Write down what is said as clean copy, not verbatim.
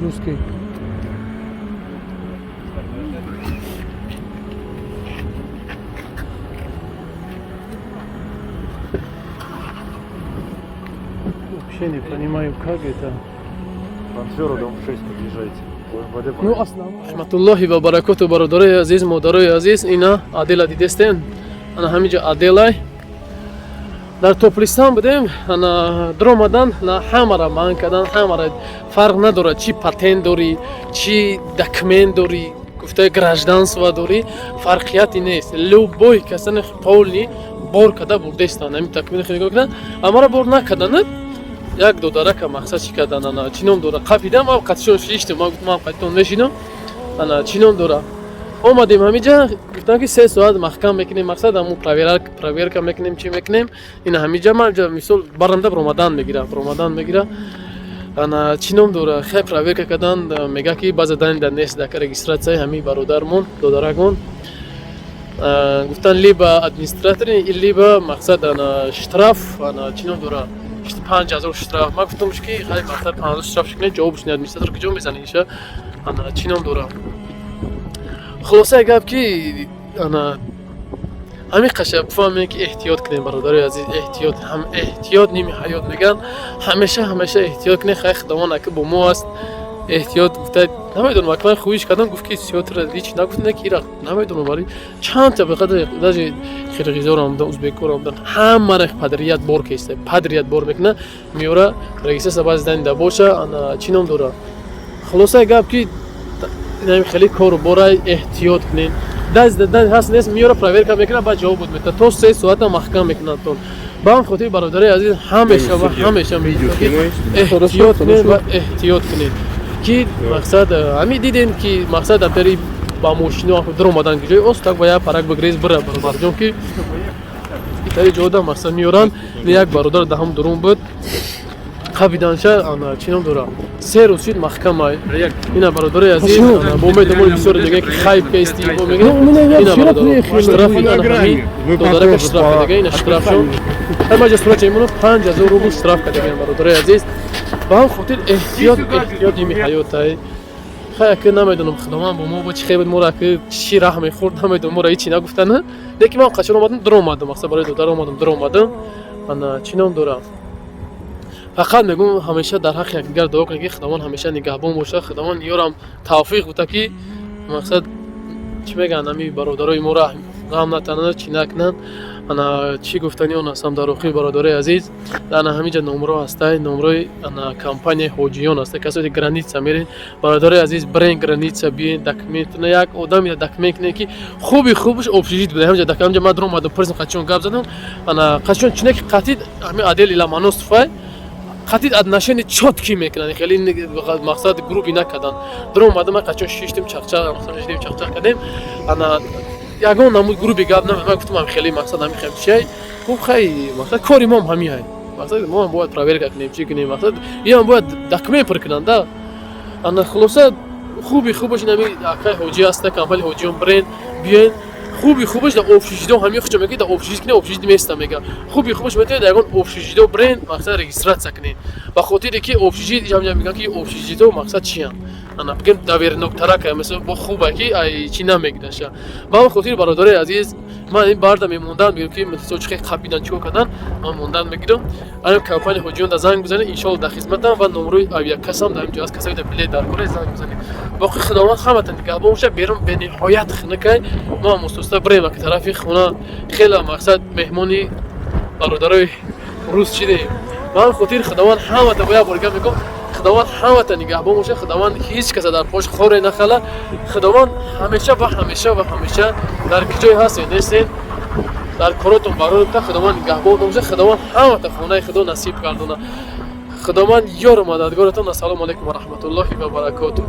Русский. Вообще не понимаю, как это. Трансферу дом 6 подъезжайте. Ну, основном. Рахматуллахи ва баракату бародари азиз, модари азиз, ина Адела дидестен. Ана ҳамиҷа Аделай. Дар Топлистон будем, ана дромадан на ҳамара ман кадан, ҳамара фарқ надорад чи патент дори, чи документ дори, гуфтаи гражданство дори, фарқияти нест. Любой касани полни бор када бурдестан, ами такмили хеле гӯкна, амара бор накаданад. Як додарака мақсад чӣ кардан, ана чином дора қафидам, ав қатишон шиштем, ман гуфтам ав қатитон мешинам, ана чином дора. Омадем ҳамиҷа, гуфтам ки 3 соат маҳкам мекунем, мақсад аму проверка мекунем, чӣ мекунем. Ина ҳамиҷа ман мисол баранда ромадан мегира. Ана чином дора, хай проверка кардан, мега ки баъзе данида нест дака регистратсияи ҳами бародармон, додарагон. Гуфтан либо администратори, либо мақсад ана штраф, ана чином дора 5000 штраф. Ман гуфтам ки хай мақсад 5000 штраф шикне, ҷавобш не администратор куҷо мезаниша. Ана чином дора. Хулосаи гап ки ана ҳамин қаша бифаҳмем ки эҳтиёт кунем бародари азиз, эҳтиёт, ҳам эҳтиёт ними ҳаёт меган. Ҳамеша эҳтиёт кунем, хай худованд ака бо мо аст. Эҳтиёт гуфта намедонам, ака ман хуиш кардам, гуфт ки сиётра ҳеч нагуфт, не ки ира намедонам, вале чанд ба қадри даже қирғизоро омадан, узбекоро омадан, ҳамаро падрият бор кеста, падрият бор мекуна, меора регистрация баъзе данида боша, ана чином дора. Хулосаи гап ки инами хеле кору бора эҳтиёт кунем. Даст ҳаст нест, меора проверка мекуна, баъд ҷавоб буд мета. То 3 соата маҳкам мекунанд тон. Ба ҳам хотири бародари азиз ҳамеша ва ҳамеша мегӯям ки эҳтиёт кунем ва эҳтиёт кунем. Ки мақсад ҳами дидем ки мақсад амтари ба мошино дромадан ҷои ост, так ба як парак бигрез бира бародарҷон ки итари ҷода мақсад меоранд. Як бародар даҳам дурум буд. Қабиданша ана чином дора. 3 рӯз шуд маҳкамай. Ина бародари азиз, ана бо умеди мо бисёре дига ки хайп кести бо мегӯям. Ина бародар штрафи ана ҳами додарака штраф кардага, ина штраф шуд. Ҳама ҷа суrat чаймоно 5000 рубл штраф кардага бародари азиз. Ба ҳам хотир эҳтиёт ними ҳаётай. Хай ака намедонам худованд бо мо бо чӣ хебуд, моро ака чӣ раҳ мехӯрд, намедонам, моро ҳечи нагуфтана. Лекин ман қачон омадам, дуромадам, мақсад барои додар омадам, дуромадам. Ана чином дора. Фақат мегӯям ҳамеша дар ҳаққи якдигар дуо кунем ки худованд ҳамеша нигаҳбон боша, худованд ёрам тавфиқ бута ки мақсад чӣ мегӯянд ҳами бародарои моро ғам натананд, чӣ накунанд. Ана чӣ гуфтани он ҳастам дар охири бародари азиз. Ана ҳамиҷа номро ҳастай, номрои ана компанияи ҳоҷиён ҳастай. Касоти граница мерен, бародари азиз брен граница биен, документ на як одами документ кунем ки хубиш общежит буде. Ҳамиҷа ҳамиҷа ман дромадам, пресн қачон гап задам. Ана қачон чуне ки қатид ҳами Адели Ламаносовай қатид отношение чётки мекунанд, хеле мақсад группи накардан. Дромадам, ман қачон шиштем чақчақ, мақсад шиштем чақчақ кардем. Ана ягон намуд группи гап намед, ман гуфтам хеле мақсад ҳами хем чиай. Гуфт хай мақсад кори мо ҳами ҳай. Мақсад мо бояд проверка кунем, чӣ кунем, мақсад ям бояд документ пур кунанд да. Ана хулоса хубиш нами акай ҳоҷи аста, компания ҳоҷиён бренд биен. Хубиш да общежитиё ҳами хучо мега да общежит кунем, общежит места мега. Хубиш метавонед ягон общежитиё бренд мақсад регистрация кунед. Ба хотире ки общежит ҷамҷа мегӯянд ки общежитиё мақсад чиянд. Ана бигем доверноктарака мисол бо хуба ки ай чи намегдаша. Ба хотири бародари азиз ман ин барда мемондан мегӯям ки мисол чӣ қабидан чико кардан, ман мондан мегирам. Ана компания ҳоҷиён да занг бизанед, иншоалло да хизматам ва номрои авиакассам дар инҷо аст, касае да билет дар кора занг бизанед. Боқи худованд ҳаматан нигаҳбон боша, берун бениҳоят хунукай. Ман мусоста брема ки тарафи хона хеле мақсад меҳмони бародарои рус чидем. Ман хотири худованд ҳаматан бояд боргам мегӯям. Худованд ҳаматан нигаҳбон боша, худованд ҳеҷ каса дар пош хоре нахала. Худованд ҳамеша дар ки ҷой ҳастен нестен, дар коротон барота худованд нигаҳбон боша, худованд ҳаматан хонаи худо насиб гардона. Худованд ёру мададгоратон. Ассалому алайкум ва раҳматуллоҳи ва баракатуҳ.